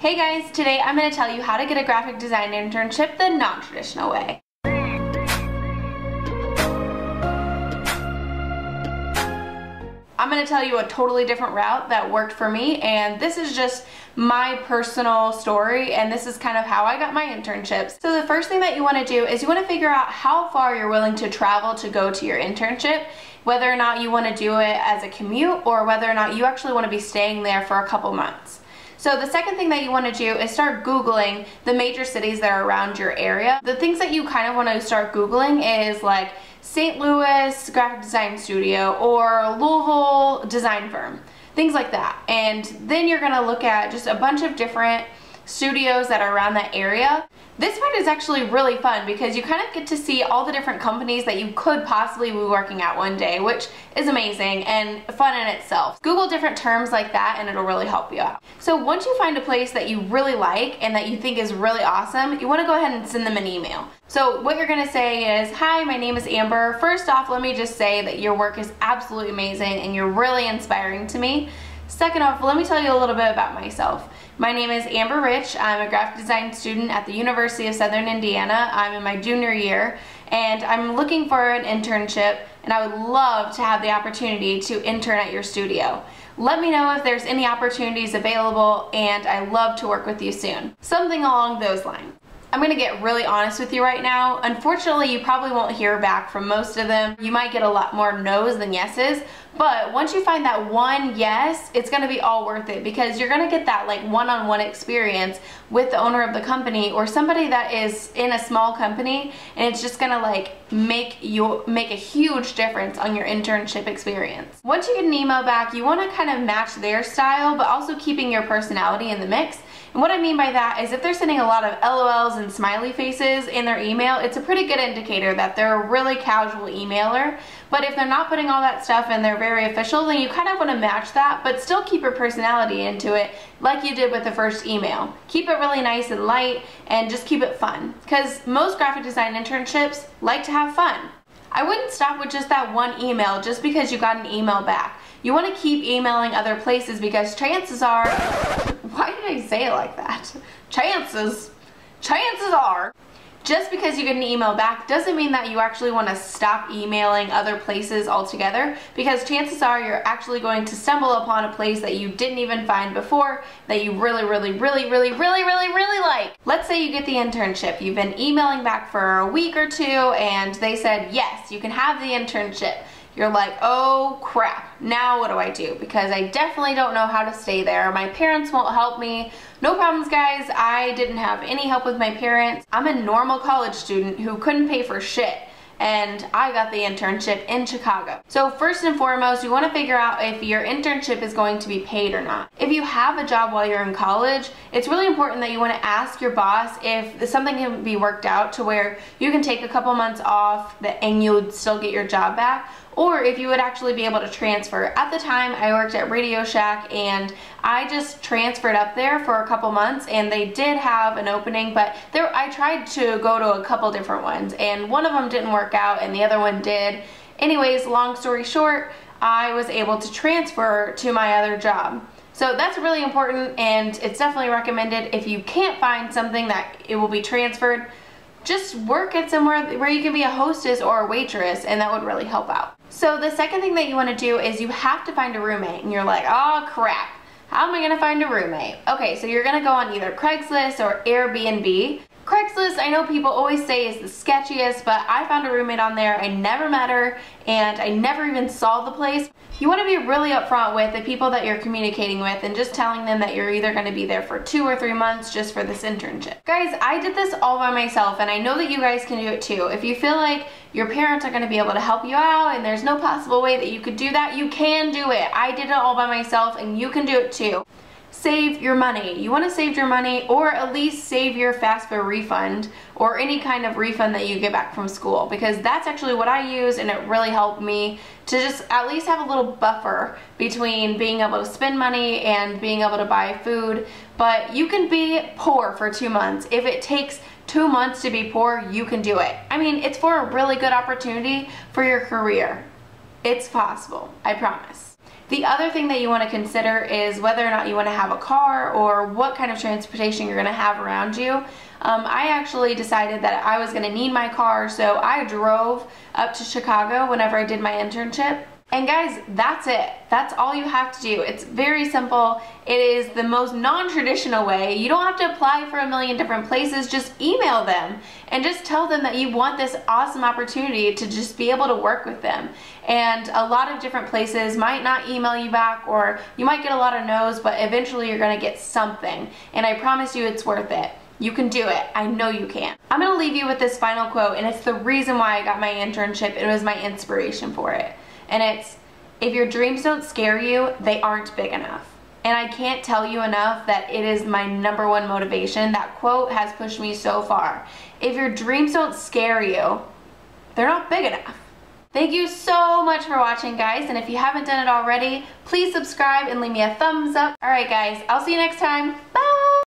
Hey guys, today I'm going to tell you how to get a graphic design internship the non-traditional way. I'm going to tell you a totally different route that worked for me, and this is just my personal story, and this is kind of how I got my internships. So the first thing that you want to do is you want to figure out how far you're willing to travel to go to your internship, whether or not you want to do it as a commute or whether or not you actually want to be staying there for a couple months. So the second thing that you want to do is start Googling the major cities that are around your area. The things that you kind of want to start Googling is like St. Louis graphic design studio or Louisville design firm, things like that. And then you're going to look at just a bunch of different studios that are around that area. This part is actually really fun because you kind of get to see all the different companies that you could possibly be working at one day, which is amazing and fun in itself. Google different terms like that and it'll really help you out. So once you find a place that you really like and that you think is really awesome, you want to go ahead and send them an email. So what you're going to say is, "Hi, my name is Amber. First off, let me just say that your work is absolutely amazing and you're really inspiring to me. Second off, let me tell you a little bit about myself. My name is Amber Rich. I'm a graphic design student at the University of Southern Indiana. I'm in my junior year and I'm looking for an internship, and I would love to have the opportunity to intern at your studio. Let me know if there's any opportunities available, and I'd love to work with you soon." Something along those lines. I'm going to get really honest with you right now. Unfortunately, you probably won't hear back from most of them. You might get a lot more no's than yeses, but once you find that one yes, it's going to be all worth it because you're going to get that like one-on-one experience with the owner of the company or somebody that is in a small company, and it's just going to like make a huge difference on your internship experience. Once you get an email back, you want to kind of match their style, but also keeping your personality in the mix. And what I mean by that is if they're sending a lot of LOLs and smiley faces in their email, it's a pretty good indicator that they're a really casual emailer. But if they're not putting all that stuff and they're very official, then you kind of want to match that, but still keep your personality into it like you did with the first email. Keep it really nice and light and just keep it fun, because most graphic design internships like to have fun. I wouldn't stop with just that one email just because you got an email back. You want to keep emailing other places because chances are, why did I say it like that? Chances are, just because you get an email back doesn't mean that you actually want to stop emailing other places altogether, because chances are you're actually going to stumble upon a place that you didn't even find before that you really like. Let's say you get the internship. You've been emailing back for a week or two and they said, yes, you can have the internship. You're like, oh crap, now what do I do? Because I definitely don't know how to stay there. My parents won't help me. No problems, guys. I didn't have any help with my parents. I'm a normal college student who couldn't pay for shit, and I got the internship in Chicago. So first and foremost, you want to figure out if your internship is going to be paid or not. If you have a job while you're in college, it's really important that you want to ask your boss if something can be worked out to where you can take a couple months off and you'll still get your job back, or if you would actually be able to transfer. At the time, I worked at Radio Shack and I just transferred up there for a couple months, and they did have an opening, but I tried to go to a couple different ones and one of them didn't work out and the other one did. Anyways, long story short, I was able to transfer to my other job. So that's really important, and it's definitely recommended. If you can't find something that it will be transferred, just work at somewhere where you can be a hostess or a waitress, and that would really help out. So the second thing that you want to do is you have to find a roommate, and you're like, oh crap, how am I going to find a roommate? Okay, so you're going to go on either Craigslist or Airbnb. Craigslist, I know people always say is the sketchiest, but I found a roommate on there. I never met her and I never even saw the place. You want to be really upfront with the people that you're communicating with and just telling them that you're either going to be there for 2 or 3 months just for this internship. Guys, I did this all by myself, and I know that you guys can do it too. If you feel like your parents are going to be able to help you out and there's no possible way that you could do that, you can do it. I did it all by myself and you can do it too. Save your money. You want to save your money, or at least save your FAFSA refund or any kind of refund that you get back from school, because that's actually what I use, and it really helped me to just at least have a little buffer between being able to spend money and being able to buy food. But you can be poor for 2 months. If it takes 2 months to be poor, you can do it. I mean, it's for a really good opportunity for your career. It's possible, I promise. The other thing that you want to consider is whether or not you want to have a car or what kind of transportation you're going to have around you. I actually decided that I was going to need my car, so I drove up to Chicago whenever I did my internship. And guys, that's it. That's all you have to do. It's very simple. It is the most non-traditional way. You don't have to apply for a million different places. Just email them and just tell them that you want this awesome opportunity to just be able to work with them. And a lot of different places might not email you back, or you might get a lot of no's, but eventually you're gonna get something. And I promise you it's worth it. You can do it. I know you can. I'm gonna leave you with this final quote, and it's the reason why I got my internship. It was my inspiration for it. And it's, if your dreams don't scare you, they aren't big enough. And I can't tell you enough that it is my #1 motivation. That quote has pushed me so far. If your dreams don't scare you, they're not big enough. Thank you so much for watching, guys. And if you haven't done it already, please subscribe and leave me a thumbs up. All right, guys, I'll see you next time. Bye.